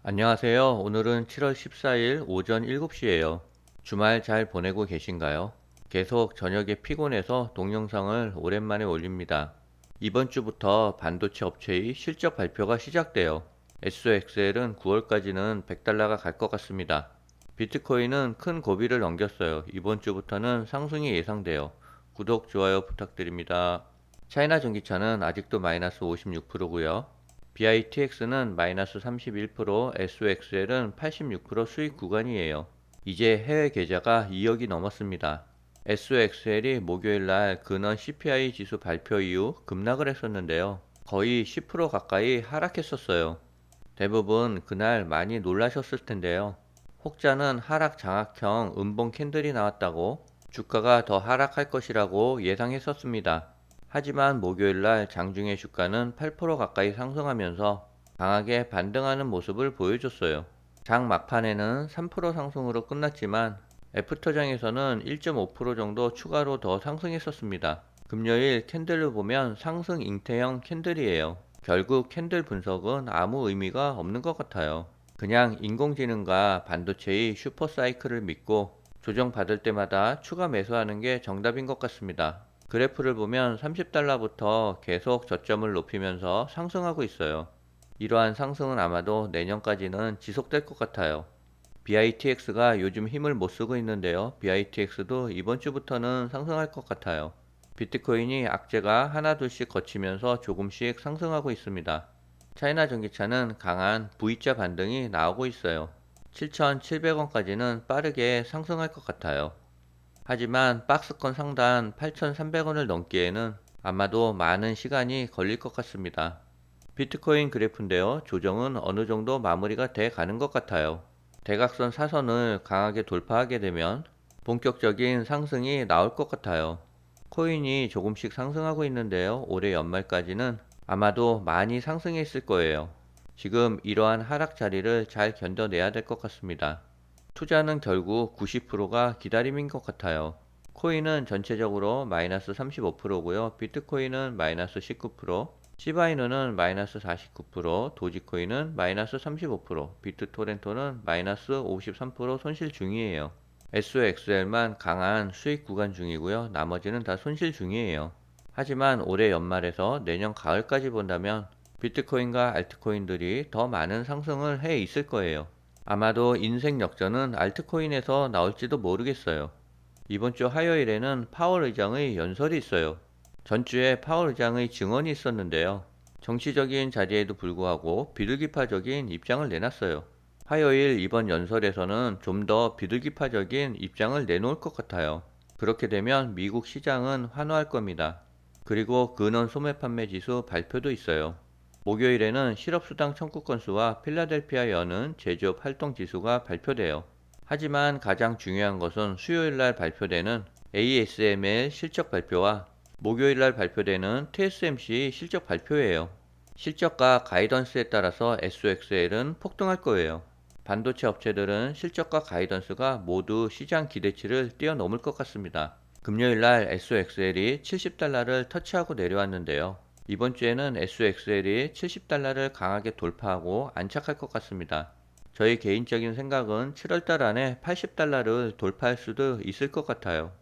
안녕하세요. 오늘은 7월 14일 오전 7시예요. 주말 잘 보내고 계신가요? 계속 저녁에 피곤해서 동영상을 오랜만에 올립니다. 이번 주부터 반도체 업체의 실적 발표가 시작돼요. SOXL은 9월까지는 100달러가 갈 것 같습니다. 비트코인은 큰 고비를 넘겼어요. 이번 주부터는 상승이 예상돼요. 구독, 좋아요 부탁드립니다. 차이나 전기차는 아직도 마이너스 56%고요. BITX는 마이너스 31%, SOXL은 86% 수익 구간이에요. 이제 해외 계좌가 2억이 넘었습니다. SOXL이 목요일 날 근원 CPI 지수 발표 이후 급락을 했었는데요. 거의 10% 가까이 하락했었어요. 대부분 그날 많이 놀라셨을 텐데요. 혹자는 하락 장악형 음봉 캔들이 나왔다고 주가가 더 하락할 것이라고 예상했었습니다. 하지만 목요일날 장중의 주가는 8% 가까이 상승하면서 강하게 반등하는 모습을 보여줬어요. 장 막판에는 3% 상승으로 끝났지만 애프터장에서는 1.5% 정도 추가로 더 상승했었습니다. 금요일 캔들을 보면 상승 잉태형 캔들이에요. 결국 캔들 분석은 아무 의미가 없는 것 같아요. 그냥 인공지능과 반도체의 슈퍼사이클을 믿고 조정받을 때마다 추가 매수하는 게 정답인 것 같습니다. 그래프를 보면 30달러부터 계속 저점을 높이면서 상승하고 있어요. 이러한 상승은 아마도 내년까지는 지속될 것 같아요. BITX가 요즘 힘을 못 쓰고 있는데요. BITX도 이번 주부터는 상승할 것 같아요. 비트코인이 악재가 하나둘씩 거치면서 조금씩 상승하고 있습니다. 차이나 전기차는 강한 V자 반등이 나오고 있어요. 7,700원까지는 빠르게 상승할 것 같아요. 하지만 박스권 상단 8,300원을 넘기에는 아마도 많은 시간이 걸릴 것 같습니다. 비트코인 그래프인데요. 조정은 어느 정도 마무리가 돼 가는 것 같아요. 대각선 사선을 강하게 돌파하게 되면 본격적인 상승이 나올 것 같아요. 코인이 조금씩 상승하고 있는데요. 올해 연말까지는 아마도 많이 상승해 있을 거예요. 지금 이러한 하락 자리를 잘 견뎌내야 될 것 같습니다. 투자는 결국 90%가 기다림인 것 같아요. 코인은 전체적으로 마이너스 35%고요. 비트코인은 마이너스 19%, 시바이누는 마이너스 49%, 도지코인은 마이너스 35%, 비트토렌토는 마이너스 53% 손실 중이에요. SOXL만 강한 수익 구간 중이고요. 나머지는 다 손실 중이에요. 하지만 올해 연말에서 내년 가을까지 본다면 비트코인과 알트코인들이 더 많은 상승을 해 있을 거예요. 아마도 인생 역전은 알트코인에서 나올지도 모르겠어요. 이번 주 화요일에는 파월 의장의 연설이 있어요. 전주에 파월 의장의 증언이 있었는데요. 정치적인 자리에도 불구하고 비둘기파적인 입장을 내놨어요. 화요일 이번 연설에서는 좀 더 비둘기파적인 입장을 내놓을 것 같아요. 그렇게 되면 미국 시장은 환호할 겁니다. 그리고 근원 소매 판매 지수 발표도 있어요. 목요일에는 실업수당 청구 건수와 필라델피아 여는 제조업 활동 지수가 발표돼요. 하지만 가장 중요한 것은 수요일날 발표되는 ASML 실적 발표와 목요일날 발표되는 TSMC 실적 발표예요. 실적과 가이던스에 따라서 SOXL은 폭등할 거예요. 반도체 업체들은 실적과 가이던스가 모두 시장 기대치를 뛰어넘을 것 같습니다. 금요일날 SOXL이 70달러를 터치하고 내려왔는데요. 이번 주에는 SOXL이 70달러를 강하게 돌파하고 안착할 것 같습니다. 저희 개인적인 생각은 7월달 안에 80달러를 돌파할 수도 있을 것 같아요.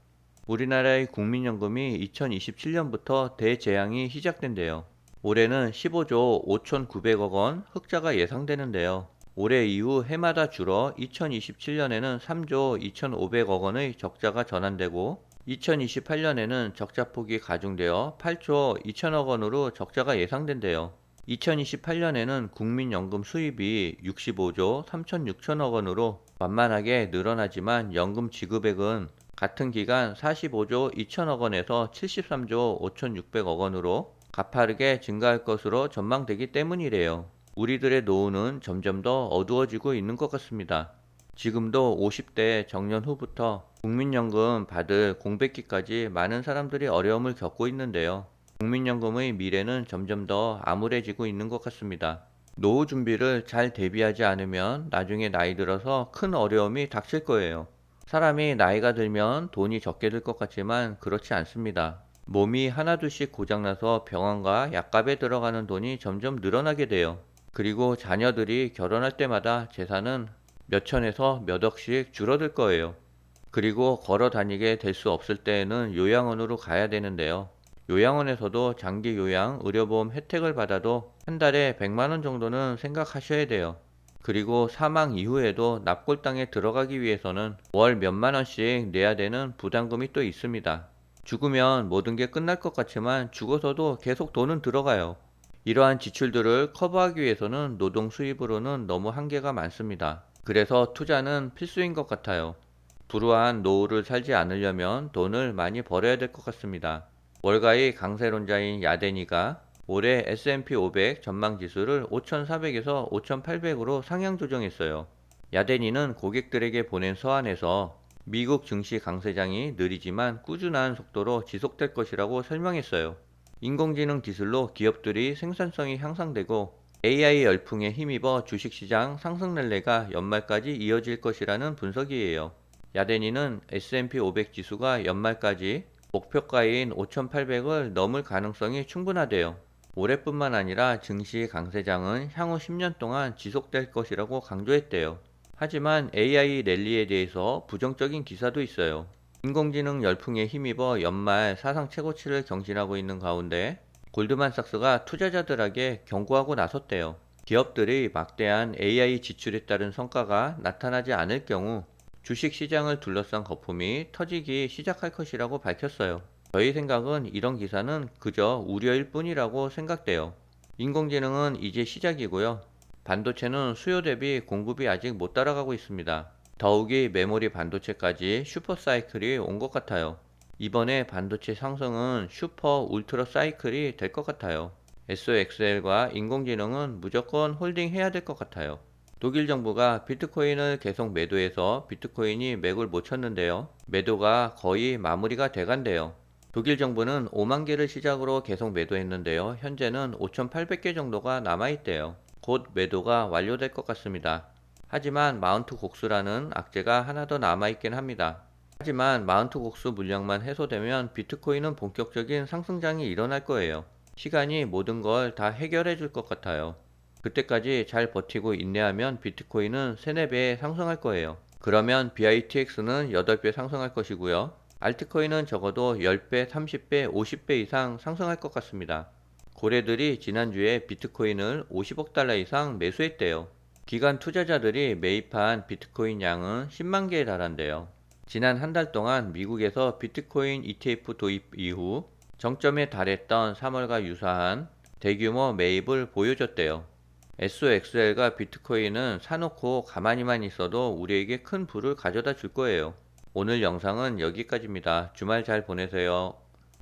우리나라의 국민연금이 2027년부터 대재앙이 시작된대요. 올해는 15조 5,900억 원 흑자가 예상되는데요. 올해 이후 해마다 줄어 2027년에는 3조 2,500억 원의 적자가 전환되고 2028년에는 적자폭이 가중되어 8조 2천억 원으로 적자가 예상된대요. 2028년에는 국민연금 수입이 65조 3,6천억 원으로 만만하게 늘어나지만 연금 지급액은 같은 기간 45조 2천억 원에서 73조 5,600억 원으로 가파르게 증가할 것으로 전망되기 때문이래요. 우리들의 노후는 점점 더 어두워지고 있는 것 같습니다. 지금도 50대 정년 후부터 국민연금 받을 공백기까지 많은 사람들이 어려움을 겪고 있는데요. 국민연금의 미래는 점점 더 암울해지고 있는 것 같습니다. 노후 준비를 잘 대비하지 않으면 나중에 나이 들어서 큰 어려움이 닥칠 거예요. 사람이 나이가 들면 돈이 적게 들 것 같지만 그렇지 않습니다. 몸이 하나둘씩 고장나서 병원과 약값에 들어가는 돈이 점점 늘어나게 돼요. 그리고 자녀들이 결혼할 때마다 재산은 몇 천에서 몇 억씩 줄어들 거예요. 그리고 걸어 다니게 될 수 없을 때에는 요양원으로 가야 되는데요. 요양원에서도 장기 요양 의료보험 혜택을 받아도 한 달에 100만 원 정도는 생각하셔야 돼요. 그리고 사망 이후에도 납골당에 들어가기 위해서는 월 몇만 원씩 내야 되는 부담금이 또 있습니다. 죽으면 모든 게 끝날 것 같지만 죽어서도 계속 돈은 들어가요. 이러한 지출들을 커버하기 위해서는 노동 수입으로는 너무 한계가 많습니다. 그래서 투자는 필수인 것 같아요. 불우한 노후를 살지 않으려면 돈을 많이 벌어야 될 것 같습니다. 월가의 강세론자인 야데니가 올해 S&P 500 전망지수를 5,400에서 5,800으로 상향 조정했어요. 야데니는 고객들에게 보낸 서한에서 미국 증시 강세장이 느리지만 꾸준한 속도로 지속될 것이라고 설명했어요. 인공지능 기술로 기업들이 생산성이 향상되고 AI 열풍에 힘입어 주식시장 상승 랠레가 연말까지 이어질 것이라는 분석이에요. 야데니는 S&P 500 지수가 연말까지 목표가인 5,800을 넘을 가능성이 충분하대요. 올해뿐만 아니라 증시 강세장은 향후 10년 동안 지속될 것이라고 강조했대요. 하지만 AI 랠리에 대해서 부정적인 기사도 있어요. 인공지능 열풍에 힘입어 연말 사상 최고치를 경신하고 있는 가운데 골드만삭스가 투자자들에게 경고하고 나섰대요. 기업들이 막대한 AI 지출에 따른 성과가 나타나지 않을 경우 주식시장을 둘러싼 거품이 터지기 시작할 것이라고 밝혔어요. 저희 생각은 이런 기사는 그저 우려일 뿐이라고 생각돼요. 인공지능은 이제 시작이고요. 반도체는 수요 대비 공급이 아직 못 따라가고 있습니다. 더욱이 메모리 반도체까지 슈퍼 사이클이 온 것 같아요. 이번에 반도체 상승은 슈퍼 울트라 사이클이 될 것 같아요. SOXL과 인공지능은 무조건 홀딩 해야 될 것 같아요. 독일 정부가 비트코인을 계속 매도해서 비트코인이 맥을 못 쳤는데요. 매도가 거의 마무리가 돼간대요. 독일 정부는 5만 개를 시작으로 계속 매도했는데요. 현재는 5,800개 정도가 남아있대요. 곧 매도가 완료될 것 같습니다. 하지만 마운트 곡수라는 악재가 하나 더 남아있긴 합니다. 하지만 마운트 곡수 물량만 해소되면 비트코인은 본격적인 상승장이 일어날 거예요. 시간이 모든 걸 다 해결해 줄 것 같아요. 그때까지 잘 버티고 인내하면 비트코인은 3, 4배 상승할 거예요. 그러면 BITX는 8배 상승할 것이고요. 알트코인은 적어도 10배, 30배, 50배 이상 상승할 것 같습니다. 고래들이 지난주에 비트코인을 50억 달러 이상 매수했대요. 기관 투자자들이 매입한 비트코인 양은 10만 개에 달한대요. 지난 한 달 동안 미국에서 비트코인 ETF 도입 이후 정점에 달했던 3월과 유사한 대규모 매입을 보여줬대요. SOXL과 비트코인은 사놓고 가만히만 있어도 우리에게 큰 부를 가져다 줄 거예요. 오늘 영상은 여기까지입니다. 주말 잘 보내세요.